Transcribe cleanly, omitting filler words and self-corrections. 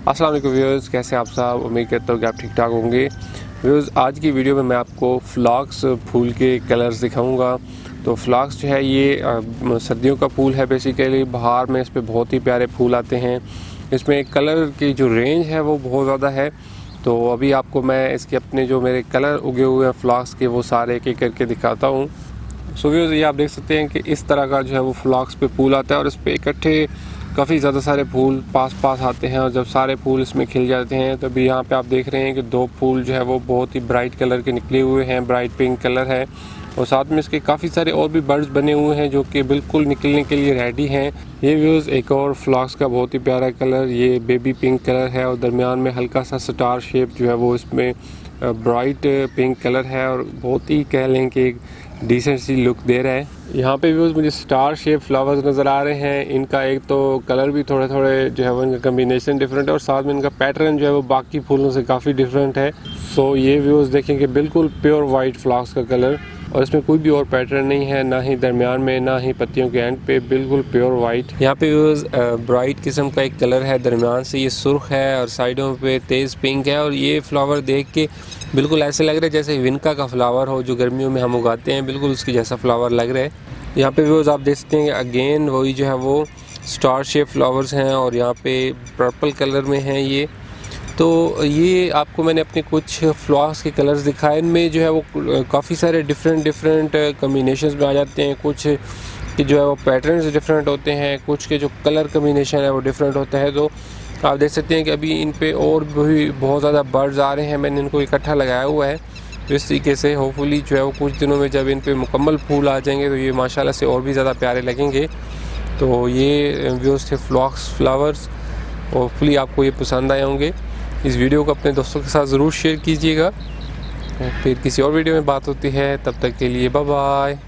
अस्सलाम वालेकुम व्यूअर्स, कैसे हैं आप सब। उम्मीद करता हूँ कि आप ठीक ठाक होंगे। व्यूअर्स, आज की वीडियो में मैं आपको फ्लाक्स फूल के कलर्स दिखाऊंगा। तो फ्लाक्स जो है ये सर्दियों का फूल है। बेसिकली बाहर में इस पर बहुत ही प्यारे फूल आते हैं। इसमें कलर की जो रेंज है वो बहुत ज़्यादा है। तो अभी आपको मैं इसके अपने जो मेरे कलर उगे हुए हैं फ्लाक्स के वो सारे एक एक करके दिखाता हूँ। सो व्यूअर्स, ये आप देख सकते हैं कि इस तरह का जो है वो फ्लाक्स पे फूल आता है और इस पर इकट्ठे काफ़ी ज़्यादा सारे फूल पास आते हैं। और जब सारे फूल इसमें खिल जाते हैं तो अभी यहाँ पे आप देख रहे हैं कि दो फूल जो है वो बहुत ही ब्राइट कलर के निकले हुए हैं, ब्राइट पिंक कलर है। और साथ में इसके काफ़ी सारे और भी बर्ड्स बने हुए हैं जो कि बिल्कुल निकलने के लिए रेडी हैं। ये व्यूज़ एक और फ्लाक्स का बहुत ही प्यारा कलर, ये बेबी पिंक कलर है और दरमियान में हल्का सा स्टार शेप जो है वो इसमें ब्राइट पिंक कलर है और बहुत ही कह लें कि डिसेंट सी लुक दे रहा है। यहाँ पे व्यूज़ मुझे स्टार शेप फ्लावर्स नज़र आ रहे हैं। इनका एक तो कलर भी थोड़े थोड़े जो है वो इनका कम्बिनेशन डिफरेंट है और साथ में इनका पैटर्न जो है वो बाकी फूलों से काफ़ी डिफरेंट है। सो ये व्यूज़ देखें कि बिल्कुल प्योर वाइट फ्लावर्स का कलर और इसमें कोई भी और पैटर्न नहीं है, ना ही दरमियान में ना ही पत्तियों के एंड पे, बिल्कुल प्योर वाइट। यहाँ पे व्यूज़ ब्राइट किस्म का एक कलर है, दरमियान से ये सुर्ख है और साइडों पे तेज़ पिंक है। और ये फ्लावर देख के बिल्कुल ऐसे लग रहा है जैसे विनका का फ्लावर हो जो गर्मियों में हम उगाते हैं, बिल्कुल उसकी जैसा फ्लावर लग रहा है। यहाँ पे व्यूज़ आप देख सकते हैं अगेन वही जो है वो स्टार शेप फ्लावर्स हैं और यहाँ पे पर्पल कलर में हैं ये। तो ये आपको मैंने अपने कुछ फ्लावर्स के कलर्स दिखाए। इनमें जो है वो काफ़ी सारे डिफरेंट कम्बिनेशंस में आ जाते हैं। कुछ के जो है वो पैटर्न्स डिफरेंट होते हैं, कुछ के जो कलर कम्बिनेशन है वो डिफरेंट होता है। तो आप देख सकते हैं कि अभी इन पे और भी बहुत ज़्यादा बर्ड्स आ रहे हैं। मैंने इनको इकट्ठा लगाया हुआ है तो इस तरीके से होपफुली जो है वो कुछ दिनों में जब इन पे मुकम्मल फूल आ जाएंगे तो ये माशाल्लाह से और भी ज़्यादा प्यारे लगेंगे। तो ये व्यूज़ थे फ्लाक्स फ्लावर्स। होपफुली आपको ये पसंद आए होंगे। इस वीडियो को अपने दोस्तों के साथ ज़रूर शेयर कीजिएगा। फिर किसी और वीडियो में बात होती है, तब तक के लिए बाय बाय।